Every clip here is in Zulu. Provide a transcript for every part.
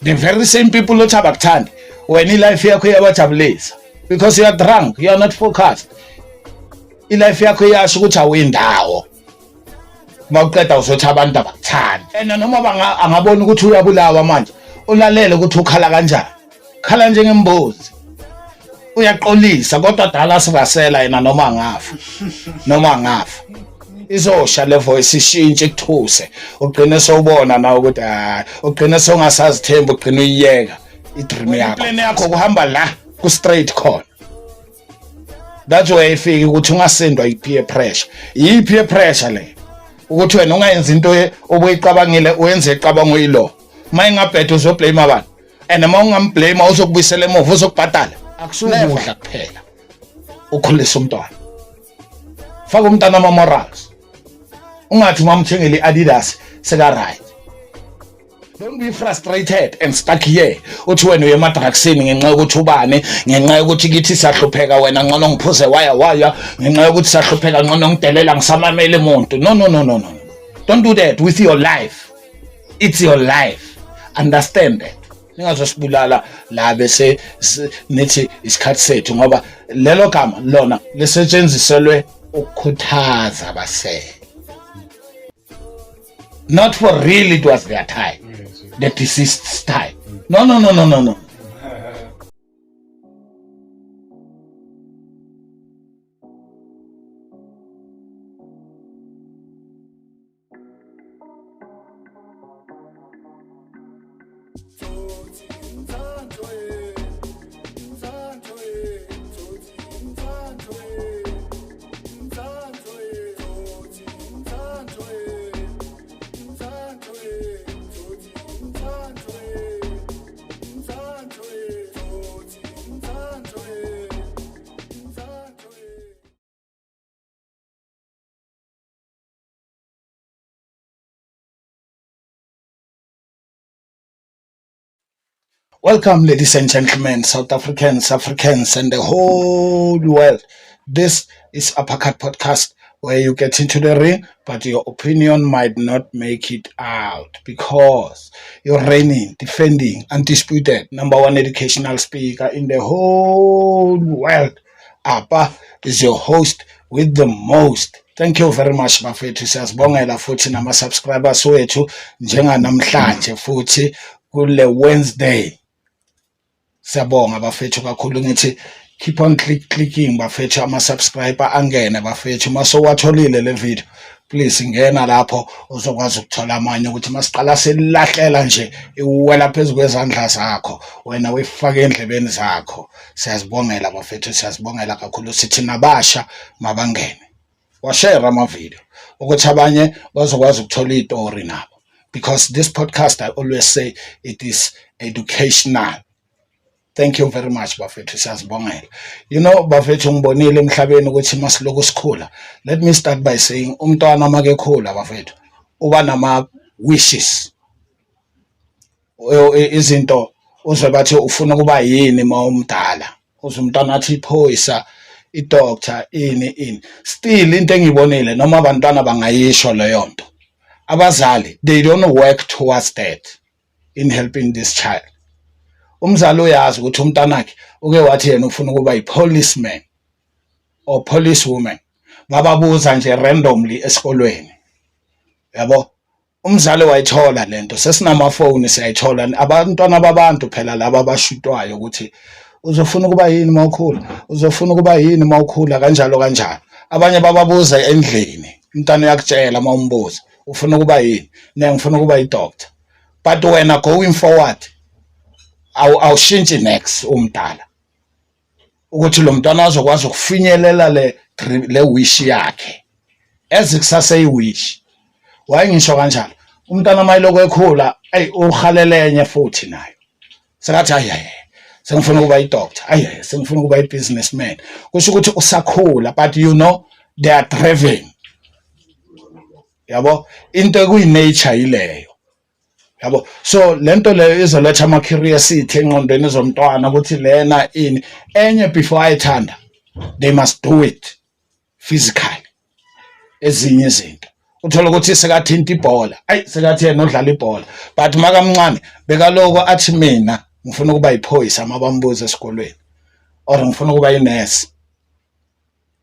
The very same people othi abakuthandi when life yakho iyabajabulisa because you are drunk, you are not focused. Life yakho iyasho ukuthi awuyindawo. Mawuqeda uzothi abantu abakuthandi. Noma angabona ukuthi uyabulawa manje, ulalele ukuthi ukhala kanjani. Khala njengembuzi. Uyaqolisa kodwa dala sivasela yena noma ngafa. Izosha le voice ishintshe kuthuse. Ugcine sowubona nawe ukuthi ugcine songasazithemba ugcine uyiyeka idream yakho. Plan yakho kuhamba la ku straight khona. That's why ifike ukuthi ungasendwa ipeer pressure. Ipeer pressure le. Ukuthi wena ungayenza into obuyicabangile uyenze icabango yilo. Mayingabhedwe uzoblame abantu. And uma ungamblame uzokubuyisela emuva uzokubhatala. Akusukudla kuphela. Ukhulisa umntwana. Faka umntwana ama morals. Ungathi mamthengele iAdidas seka right. Don't be frustrated and stuck here. Uthi wena uye emadragsini ngenxa yokuthi ubani, ngenxa yokuthi kithi siyahlupheka wena ngcono ngiphuze waya, ngenxa yokuthi siyahlupheka ngcono ngidelela ngisamamele umuntu. No. Don't do that with your life. It's your life. Understand that. Ningazosibulala la bese nithi isikhathi sethu ngoba lelo gama lona lisetshenziselwe ukukhuthaza abasele. Not for real it was their time. The deceased's time. No. Welcome, ladies and gentlemen, South Africans, and the whole world. This is Uppercut Podcast, where you get into the ring, but your opinion might not make it out because you're reigning, defending, undisputed #1 educational speaker in the whole world. Appa is your host with the most. Thank you very much, bafethu. Siyazibongela futhi nama-subscribers wethu njenganamhlanje futhi kule Wednesday. Siyabonga bafethu kakhulu ngithi keep on clicking bafethu ama-subscriber angene bafethu masowatholile le video please ngena lapho uzokwazi ukuthola amanye ukuthi masiqala selilahlela nje iwela phezulu kwezandla zakho wena wefaka endlebeni zakho. Siyazibongela bafethu, siyazibongela kakhulu. Sithi nabasha mabangene washare ama video ukuthi abanye bazokwazi ukuthola istory nabo, because this podcast I always say it is educational. Thank you very much bafethu, siyazibongela. You know bafethu ngibonile emhlabeni ukuthi masiloko sikhula. Let me start by saying umntwana make khula bafethu uba nama wishes. Izinto uzwe bathi ufuna kuba yini mawumdala. Uzumntwana athi iphoyisa, idoctor, ini. Still into engibonile noma abantwana bangayisho leyo nto. Abazali they don't work towards that in helping this child. Umzali uyazi ukuthi umntanakhe uke wathi yena ufuna ukuba yi-policeman or policewoman. Bababuza nje randomly esikolweni. Yabo? Umzali wayithola lento. Sesinamafoni siyayithola. Abantwana babantu phela laba abashutwayo ukuthi uzofuna ukuba yini mawukhula? Uzofuna ukuba yini mawukhula kanjalo. Abanye bababuza endlini. Umntana uyakutshela mawumbuza ufuna ukuba yini? Ngifuna ukuba yi-doctor. But when going forward awushintshe next umdala ukuthi lo mntwana azokwazi ukufinyelela le wish yakhe ezikusase iwish. Wayengisho kanjalo umntwana mayiloko ekhula ukhalelenye futhi nayo sekathi hayi sengifuna ukuba yi-doctor, sengifuna ukuba yi-businessman. Kusho ukuthi usakhula but you know they are driven. Yabo into kuyi-nature yileyo. Yabo, so lento leyo izoletha ama curiosity engqondweni zomntwana ukuthi lena ini enye before ayithanda they must do it physically. Ezinye izinto uthola ukuthi sekathinta ibhola ayi sekathi yena odlala ibhola but makamncane bekaloko athi mina ngifuna ukuba yiphoyisa mabambuza esikolweni or ngifuna ukuba yinurse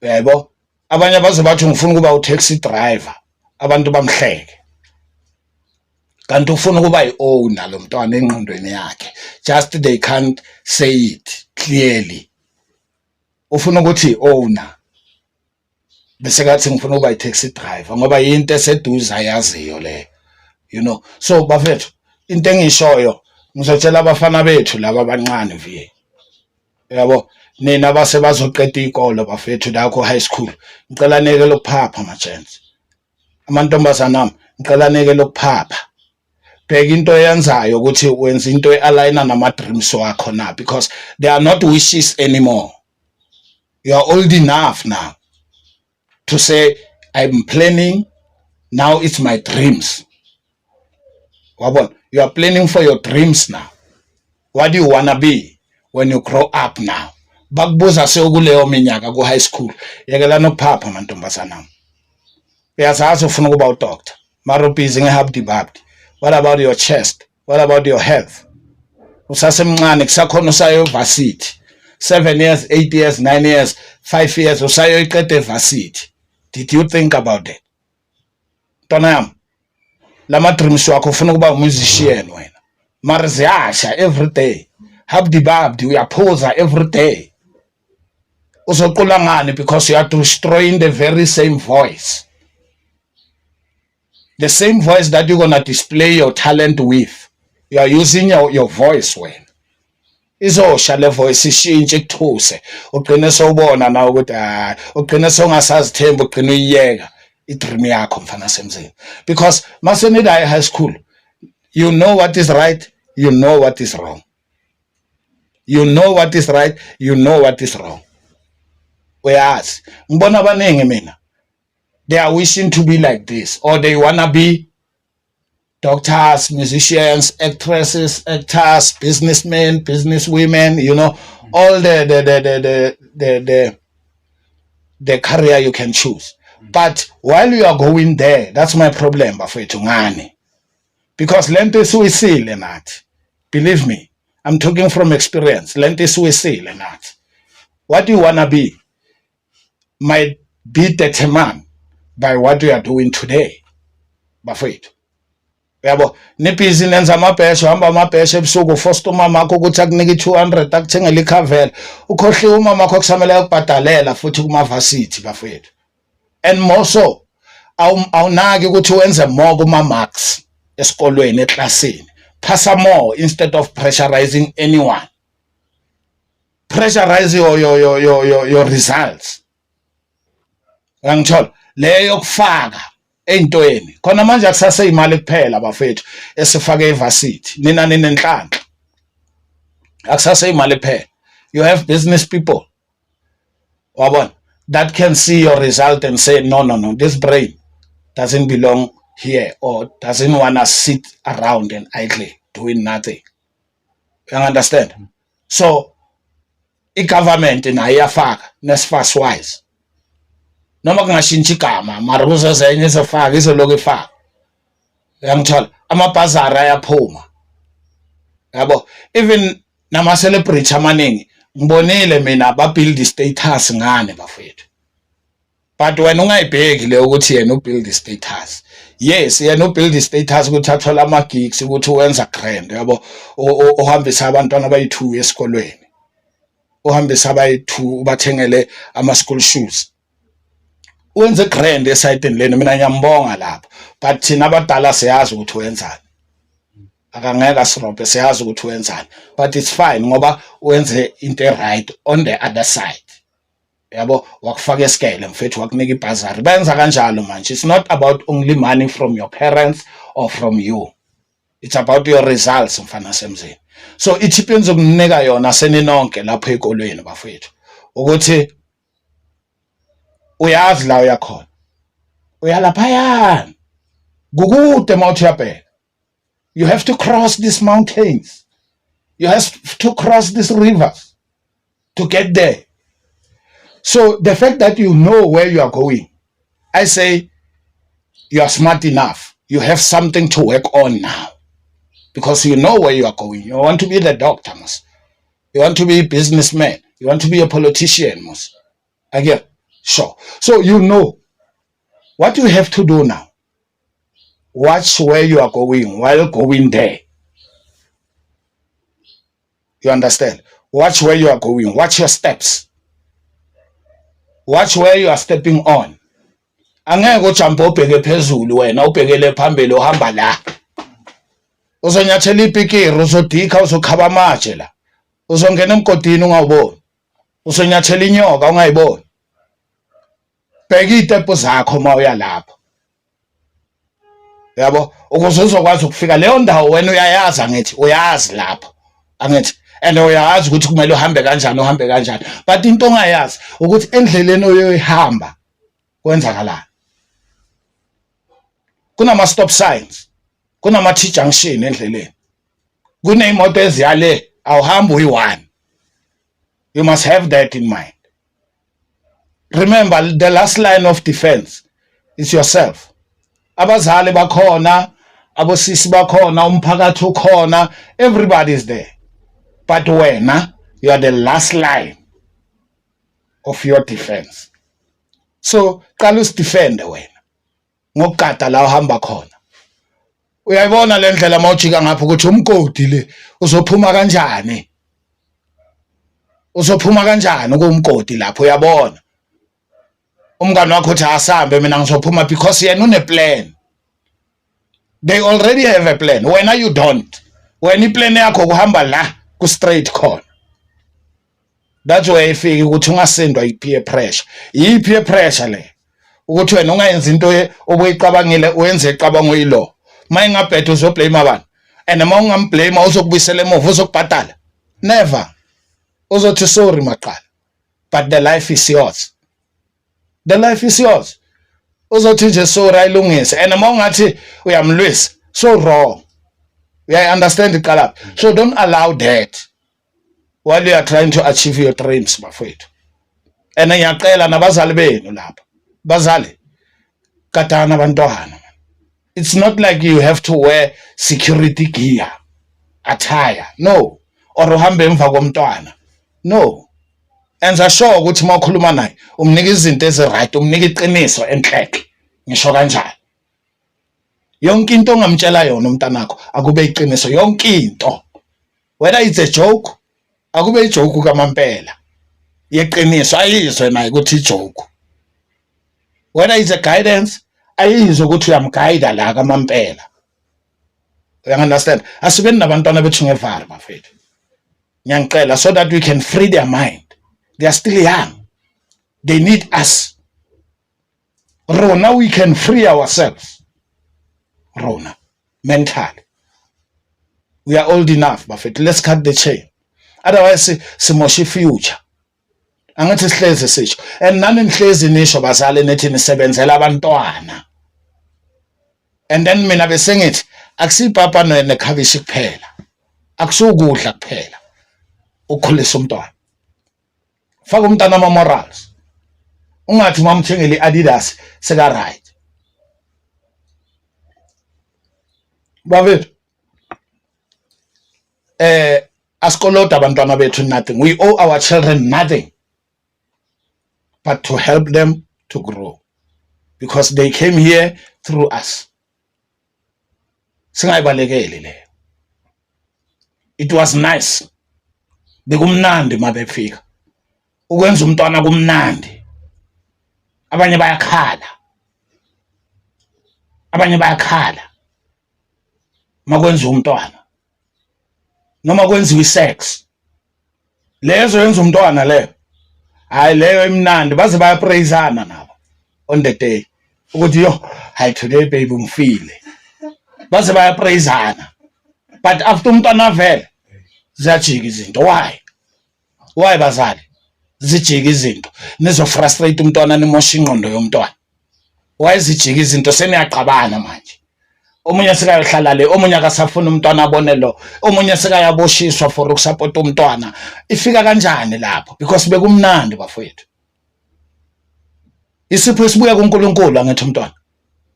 yebo abanye abazobathi ngifuna ukuba u-taxi driver abantu bamhleke kanti ufuna ukuba yi-owner lo mntwana engqondweni yakhe just they can't say it clearly ufuna ukuthi i-owner bese kathi ngifuna ukuba i-taxi driver ngoba yinto eseduze ayaziyo le you know so bafethu into engishoyo ngizotshela abafana bethu laba abancane vie yabo nina base bazoqeda ikolo bafethu lakho high school ngicela neke lokuphapha machance amantombazana ami ngicela neke lokuphapha bheka into eyenzayo ukuthi wenza into ealigna nama dreams wakho na because they are not wishes anymore you are old enough now to say I'm planning now it's my dreams wabona you are planning for your dreams now what do you want to be when you grow up now bakubuza sekuleyo minyaka ku high school yekela nokuphapha mantombazana uyazazi ufuna ukuba udoctor mara busy ngehabdi what about your chest what about your health usasemncane kusakhona usayo varsity 7 years 8 years 9 years 5 years usayo iqede varsity did you think about that ntwana yami lama dreams wakho ufuna ukuba musician wena mara ziyasha every day habdi uyaphuza every day uzoqula ngani because you are destroying the very same voice that you're going to display your talent with you are using your voice wena izosha le voice ishintshe ikuthuse ugcine sowubona nawe ukuthi ugcine songasazithemba ugcine uyiyeka idream yakho mfana semzini because masenida high school you know what is right you know what is wrong you know what is right you know what is wrong uyazi ngibona abaningi mina they are wishing to be like this or they wanna be doctors, musicians, actresses, actors, businessmen, businesswomen, you know, all the career you can choose. But while you are going there, that's my problem, bafethu ngani. Because lento isuyisile nathi. Believe me, I'm talking from experience. Lento isuyisile nathi. What do you wanna be might be determined by what you are doing today, bafethu. Yabo nibhizi nenza amabhesha uhamba amabhesha ebusuku foster umama wakho ukuthi akunika 200 akuthengele ikhavela ukhohliwe umama wakho kusamele ukubhadalela futhi kuma varsity bafethu and more so awunaki ukuthi wenze more kuma marks esikolweni eklasini passa more instead of pressurizing anyone pressurize your results ngithola leyo kufaka eyintweni khona manje akusase imali kuphela bafethu esifake evarsity nina ninenhlanhla akusase imali kuphela you have business people wabona that can see your result and say no this brain doesn't belong here or doesn't want to sit around and idly doing nothing you understand so i-government nayo iyafaka nesfast wise noma kungashintshi igama mara kuzezenye izofaka izoloku ifaka uyangithola amabhazari ayaphuma yabo even nama celebrity amaningi ngibonile mina ba build status ngane bafethu but wena ungayibheki le ukuthi yena u build status yes yena u build status ukuthi athola ama gigs ukuthi wenza grand yabo uhambisa abantwana abayi2 esikolweni uhambisa abayi2 ubathengele ama school shoes wenze grand esayitini lena mina ngiyambonga lapho but thina abadala siyazi ukuthi wenzani akangeka sirobhe siyazi ukuthi wenzani but it's fine ngoba wenze into right on the other side yabo wakufaka esikele mfethu wakunika ibhazari benza kanjalo manje it's not about only money from your parents or from you it's about your results mfana semzini so iTPN zokunika yona seninonke lapho ekolweni bafethu ukuthi uyazi la uyakhona uyalaphaya kukude mawuthi uyabheka you have to cross these mountains you have to cross these rivers to get there so the fact that you know where you are going I say you are smart enough. You have something to work on now. Because you know where you are going. You want to be the doctor, Mos. You want to be a businessman. You want to be a politician, Mos. Again, sure. So you know what you have to do now. Watch where you are going while going there. You understand? Watch where you are going. Watch your steps. Watch where you are stepping on. Angeke ujump ubheke phezulu wena ubhekele phambili uhamba la. Uzonyathela ipikiri, uzodika, uzokhaba amatshe la. Uzongena emgodini ungawuboni. Uzonyathela inyoka ungayiboni. Bheka iitepo zakho mawuya lapho. Yabo, ukuze uzokwazi ukufika leyo ndawo wena uyayazi angithi, uyazi lapho. Angithi and uyazi ukuthi kumele uhambe kanjani. But into ongayazi ukuthi endleleni oyoyihamba kwenzakalani. Kunama stop signs. Kunama T-junction endleleni. Kuneimoto eziyale awuhambi uyi-one. You must have that in mind. Remember, the last line of defense is yourself. Abazali bakhona, abosisi bakhona, umphakathi ukhona, everybody is there. But wena, you are the last line of your defense. So, qala usidefende wena. Ngokugada la uhamba khona. Uyayibona le ndlela mawujika ngapha ukuthi umgodi le uzophuma kanjani? Uzophuma kanjani kumgodi lapho uyabona? Umngane wakho uthi asambe mina ngizophuma because yena une plan. They already have a plan. Wena you don't. Wena iplan yakho kuhamba la ku straight corner. That's why ifike ukuthi ungasendwa i-peer pressure. I-peer pressure le. Ukuthi wena ungayenza into obuyicabangile uyenze icabango yilo. Mayingabhethe uzoblame abantu. And uma ungamblame uzokubuyisela emuva uzokubhatala. Never. Uzothi sorry maqala. But the life is yours. The life is yours. Uzothi nje sorry ayilungise. And uma ungathi uyamlwisa, so wrong. I understand the color. So don't allow that while you are trying to achieve your dreams, bafowethu. And ngiyacela nabazali benu lapha. Bazali, katana bantwana. It's not like you have to wear security gear, attire. No. Or uhambe emva komntwana. No. Enza sure ukuthi mawukhuluma naye umnika izinto eziright, umnika iqiniso enhleke. Ngisho kanjani? Yonke into ongamtshela yona umntanakho akube iqiniso yonke into. Whether it's a joke, akube ijoke kamampela. Yeqiniso ayizwe naye ukuthi ijoke. Whether it's a guidance, ayizwe ukuthi uyamguide la kamampela. You understand? Asibeni nabantwana bethu ngevara bafethu. Ngiyangicela so that we can free their mind. They are still young. They need us. Rona, we can free ourselves. Rona, mentally. We are old enough, Buffett. Let's cut the chain. Otherwise, simoshi future. Angathi sihlezi sisho. And nani nihlezi nisho bazali nethi nisebenzela abantwana. And then mina bese ngithi akusipapa nekhabishi kuphela. Akusukudla kuphela. Ukhulisa umntwana. Faka umntwana ama morals. Ungathi mamthengele iAdidas seka right. Bafethu asikoloda abantwana bethu nothing. We owe our children nothing but to help them to grow because they came here through us. Singayibalekeli le. It was nice. Bekumnandi mabefika. Ukwenza umntwana kumnandi. Abanye bayakhala. Makwenza umntwana. Noma kwenziwa isex. Lezo yenza umntwana leyo. Hayi leyo imnandi baze bayapraisana nabo on the day. Ukuthi yo, hayi today baby ngifile. Baze bayapraisana. But after umntwana vele ziyajika izinto. Why bazali? Zijika izinto. Nizo frustrate umntwana nimosha ingqondo yomntwana. Why zijika izinto seniyaqabana manje? Omunye sekayohlala le, omunye akasafuna umntwana abone lo, omunye sekayaboshiswa for ukusupport umntwana. Ifika kanjani lapho? Because bekumnandi bafowethu. Isipho sibuya kuNkulunkulu angithi umntwana.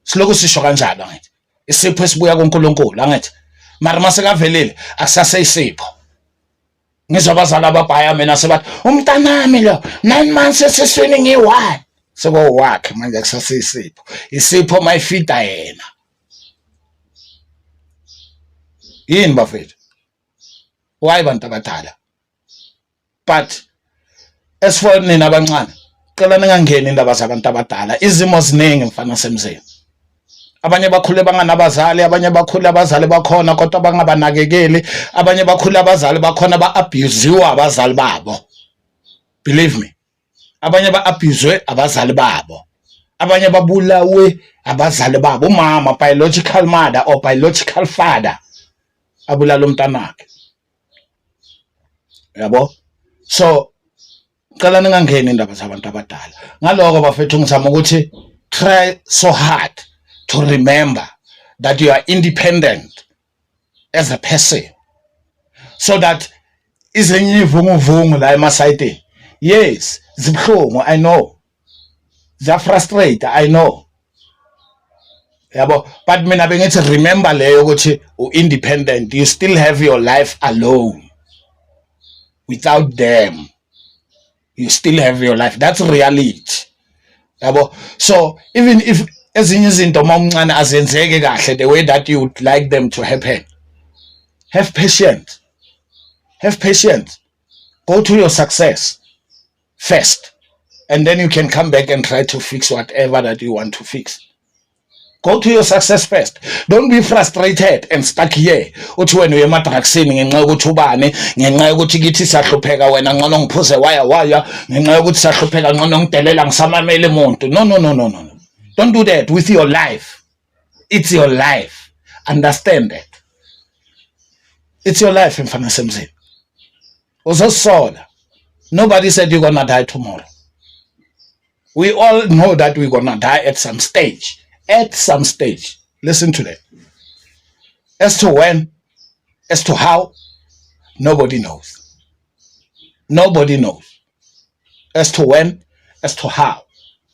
siloku sisho kanjalo ngithi isipho esibuya kuNkulunkulu angithi mara masekavelile akusase isipho ngizwa abazali ababhaya mina sebathi umntanami lo 9 months esesweni ngi1 sebo wakhe manje akusase isipho mayifida yena yini bafethu why bantu abadala but as for nina abancane cela ningangeni indaba zabantu abadala izimo ziningi mfana semzini abanye bakhule banganabazali abanye bakhule abazali bakhona kodwa bangabanakekeli abanye bakhule abazali bakhona ba-abusiwe abazali babo believe me abanye ba-abuswe abazali babo abanye babulawe abazali babo umama biological mother or biological father abulala umntanakhe yabo so cela ningangeni indaba zabantu abadala ngaloko bafethu ngizama ukuthi try so hard to remember that you are independent as a person so that izenye ivunguvungu la emasayitini yes zibhlungu I know they frustrate I know yabo but mina bengithi remember leyo ukuthi u-independent you still have your life alone without them you still have your life that's reality yabo so even if ezinye izinto mawuncane azenzeke kahle the way that you would like them to happen have patience go to your success first and then you can come back and try to fix whatever that you want to fix go to your success first don't be frustrated and stuck here uthi wena uye emadragsini ngenxa yokuthi ubani ngenxa yokuthi kithi siyahlupheka wena ngcono ngiphuze waya ngenxa yokuthi siyahlupheka ngcono ngidelela ngisamamele umuntu no don't do that with your life it's your life understand that it's your life mfana semzini uzosola nobody said you're gonna die tomorrow we all know that we're gonna die at some stage listen to that as to when as to how nobody knows as to when as to how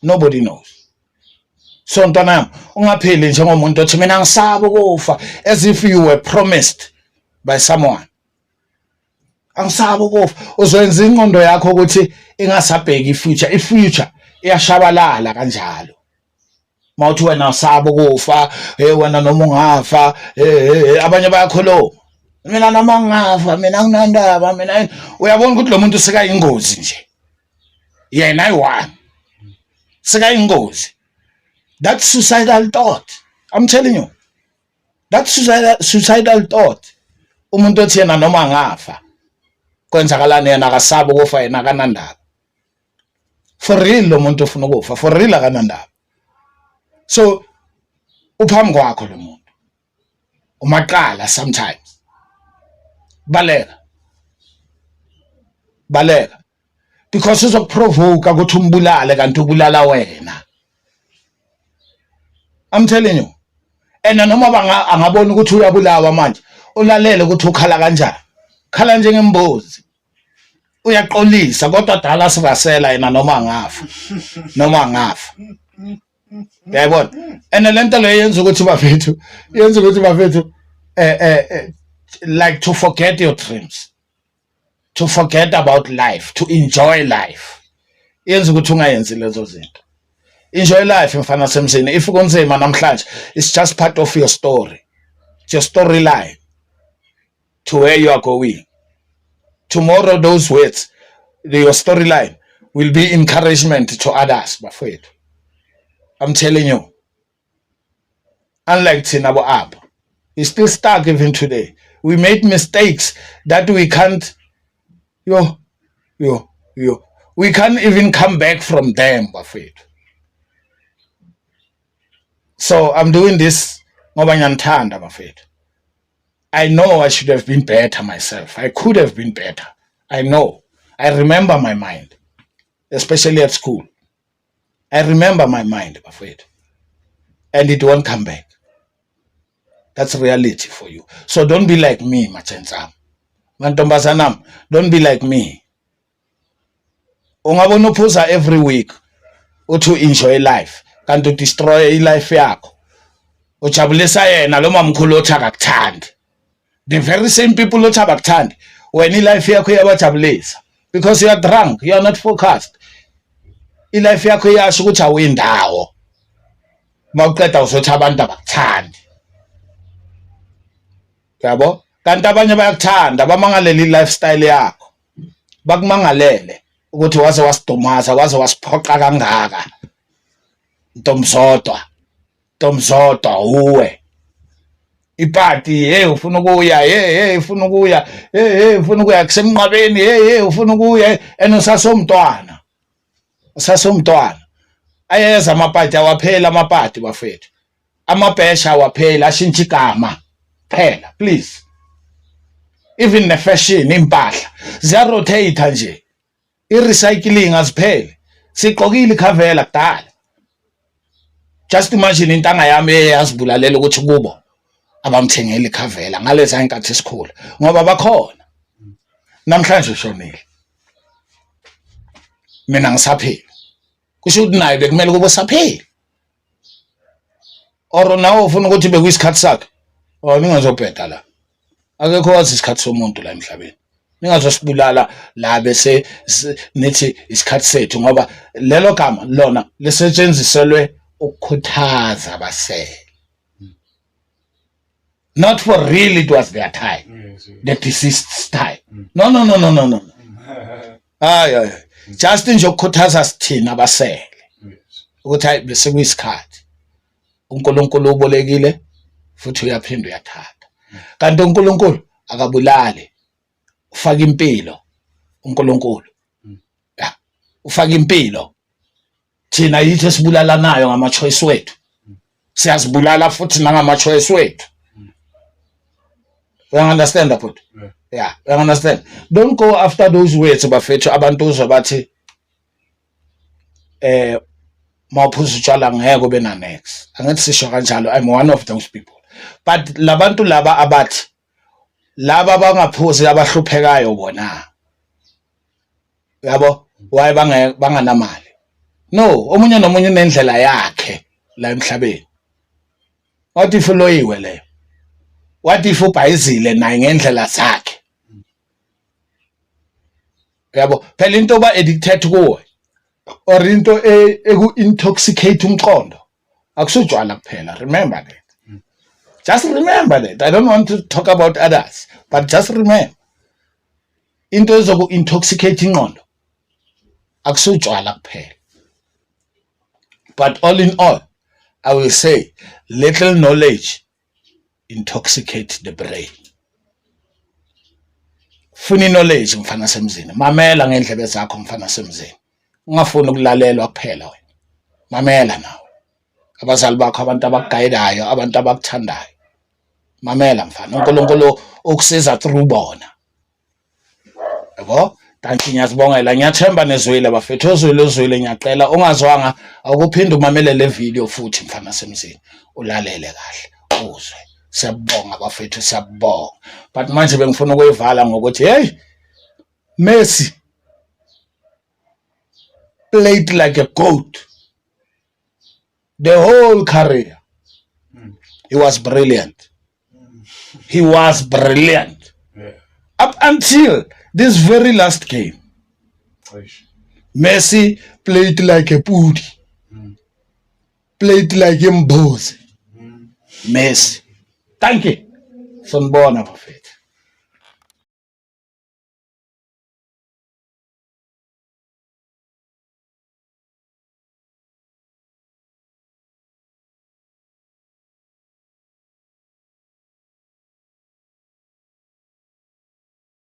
nobody knows so ntwana ungaphili njengomuntu othi mina ngisaba ukufa as if you were promised by someone angisaba ukufa uzwenza ingqondo yakho ukuthi ingasabheki ifuture iyashabalala kanjalo mawuthi wena usaba ukufa wena noma ungafa abanye bayakhuluma mina noma ngafa mina nginandaba mina uyabona ukuthi lo muntu sekayingozi nje yena ayi-one sekayingozi that's suicidal thought I'm telling you that's suicidal thought umuntu othi yena noma ngafa kwenzakalani yena akasaba ukufa yena akanandaba for real lo muntu ufuna ukufa for real akanandaba so uphambi kwakho lo muntu umaqala sometimes baleka because uzokuprovoke ukuthi umbulale kanti ubulala wena I'm telling you and noma angabona ukuthi uyabulawa manje ulalele ukuthi ukhala kanjani khala njengembuzi uyaqolisa kodwa dala sivasela yena noma ngafa yayibona and lento le yenza ukuthi bafethu like to forget your dreams to forget about life to enjoy life yenza ukuthi ungayenzi lezo zinto enjoy life mfana semzini if kunzima namhlanje it's just part of your story it's your storyline to where you are going tomorrow those words your storyline will be encouragement to others bafethu I'm telling you unlike thina bo apha we still stuck even today we made mistakes that we can't we can't even come back from them bafethu so I'm doing this ngoba ngiyanthanda bafethu I know I should have been better myself I could have been better I know I remember my mind especially at school I remember my mind bafethu and it won't come back that's reality for you so don't be like me machentsam mantombazanam don't be like me ungabona uphuza every week to enjoy life kanti destroy life yakho ujabulisa yena lo mamkhulu othi akakuthandi. The very same people othi abakuthandi wena ilife yakho iyabajabulisa because you are drunk, you are not focused. Ilife yakho iyasho ukuthi awuyindawo mawuqeda uzothi abantu abakuthandi. Yabo? Kanti abanye bayakuthanda bamangalela lifestyle yakho. Bakumangalele ukuthi waze wasidumaza waze wasiphoqa kangaka. Ntomzodwa uwe. Ipati ufuna ukuya ufuna ukuya ufuna ukuya kusemnqabeni ufuna ukuya enosasomntwana. Usasomntwana. Ayeza amapati awaphela amapati bafethu. Amabhesha awaphela ashintsha igama. Phela please. Even the fashion impahla ziyarotate nje. I-recycling aziphele. Siqokile ikhavela kudala. Just imagine intanga yami eyazibulalela ukuthi kubo abamthengele ikhavela ngaleza inkathi esikhulu ngoba bakhona. Namhlanje ushonile. Mina ngisaphila. Kusho ukuthi naye bekumele kube saphila. Oro nawo ufuna ukuthi bekuyisikhathi sakhe. Ningazobheda la. Akekho wazi isikhathi somuntu la emhlabeni. Ningazosibulala la bese nithi isikhathi sethu ngoba lelo gama lona lisetshenziselwe ukukhuthaza abasele. Not for real it was their time. The deceased's time. No. Ay. Just nje ukukhuthaza sithina abasele. Ukuthi hayi bese kuyisikhathi. uNkulunkulu ubolekile futhi uyaphinda uyathatha. Kanti uNkulunkulu akabulali. Ufaka impilo uNkulunkulu. Ya, ufaka impilo. Thina yithi esibulala nayo ngama choice wethu. Siyazibulala futhi nangama choice wethu. You understand that? Yeah, you understand. Don't go after those words bafethu abantu uzwa bathi mawuphuza utshwala ngeke ube na next. Angithi sisho kanjalo. I'm one of those people. But labantu laba abathi laba bangaphuzi abahluphekayo bona. Yabo, why banganamali? No, omunye nomunye unendlela yakhe la emhlabeni. What if uloyiwe leyo? What if ubhayizile naye ngendlela zakhe? Yabo, phela into ba addicted kuwe or into eku intoxicate umqondo akusujwala kuphela. Remember that. Just remember that. I don't want to talk about others, but just remember. Into ezoku intoxicate ingqondo akusujwala kuphela. But all in all, I will say little knowledge intoxicates the brain. Funi knowledge mfana semzini. Mamela ngendlebe zakho mfana semzini. Ungafuni ukulalelwa kuphela wena. Mamela nawe. Abazali bakho abantu abakuguidayo, abantu abakuthandayo. Mamela mfana. uNkulunkulu ukusiza through bona. Yabo? Kanti ngiyazibongela ngiyathemba nezwile bafethu ozwile ngiyacela ungazwanga akuphinda umamele le video futhi mfana semzini ulalele kahle uzwe. Siyabonga bafethu siyabonga. But manje bengifuna ukuyivala ngokuthi hey Messi played like a goat the whole career. He was brilliant. He was brilliant. Up until this very last game. Messi played like a pudi. Played like a mbozi. Messi. Thank you. Sonbona bafethu.